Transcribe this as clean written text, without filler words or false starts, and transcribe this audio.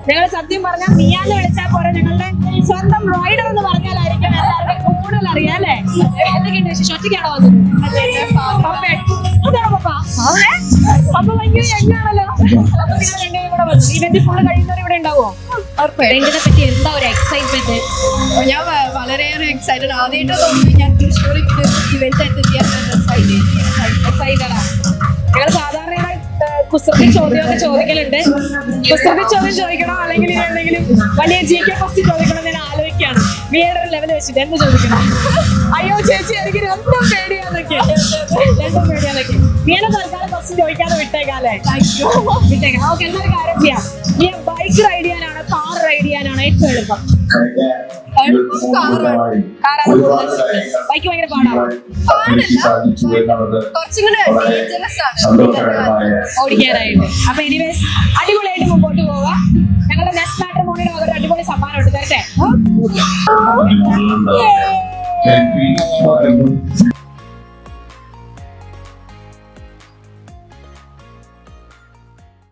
ഞങ്ങൾ സത്യം പറഞ്ഞാൽ മിയാന്ന് വിളിച്ചാൽ പോരാ, ഞങ്ങളുടെ സ്വന്തം റൈഡർ എന്ന് പറഞ്ഞാലായിരിക്കും എല്ലാവർക്കും കൂടുതൽ അറിയാം അല്ലേ? എന്തൊക്കെയുണ്ട് വിശേഷം? ഒറ്റയ്ക്കാണോ വന്നത്? അപ്പൊ ഭയങ്കര യങ്ങാണല്ലോ. അപ്പൊ നിങ്ങൾ രണ്ടുപേരും കൂടെ വന്നു. ഇവന്റ് ഫുള്ള് കഴിയുന്നവർ ഇവിടെ ഉണ്ടാവോ? ഇതിനെ പറ്റി എന്താ ഒരു എക്സൈറ്റ്മെന്റ്? ഞാൻ വളരെയേറെ എക്സൈറ്റഡ്. ആദ്യമായിട്ട് തോന്നുന്നു ഞാൻ തൃശ്ശൂർ ഇവന്റ് എത്തിയാൽ എക്സൈറ്റഡാ. ഞങ്ങൾ സാധാരണ കുസൃതി ചോദ്യമൊക്കെ ചോദിക്കലുണ്ട്. കുസൃതി ചോദ്യം ചോദിക്കണോ അല്ലെങ്കിൽ എന്തെങ്കിലും വലിയ GK ക്വസ്റ്റ്യൻ ചോദിക്കണോ ഞാൻ ആലോചിക്കുകയാണ്. വീട് ലെവൽ വെച്ചിട്ട് എന്ത് ചോദിക്കണം? അയ്യോ ചേച്ചി എനിക്ക് രണ്ടും പേടിയാന്നൊക്കെ. വീണ തൽക്കാലം ക്വസ്റ്റ്യൻ ചോദിക്കാതെ വിട്ടേക്കാല്ലേ? വിട്ടേക്കാം. ഓക്കെ, എന്തൊരു കാര്യം ചെയ്യാം. ഈ ബൈക്ക് റൈഡ് ചെയ്യാനാണ് കാർ റൈഡ് ചെയ്യാനാണ് ഏറ്റവും എളുപ്പം? കാറാണ്. ബൈക്ക് ഭയങ്കര പാടാണ് കുറച്ചും കൂടെ ഡേഞ്ചറസ് ആണ് ഓടിക്കാനായിട്ട്. അപ്പൊ എനിവേസ് അടിപൊളിയായിട്ട് മുമ്പോട്ട് പോവുക. ഞങ്ങളുടെ നെക്സ്റ്റ് മാട്രിമോണിയുടെ ഒരു അടിപൊളി സമ്മാനം ഉണ്ട് തരട്ടെ.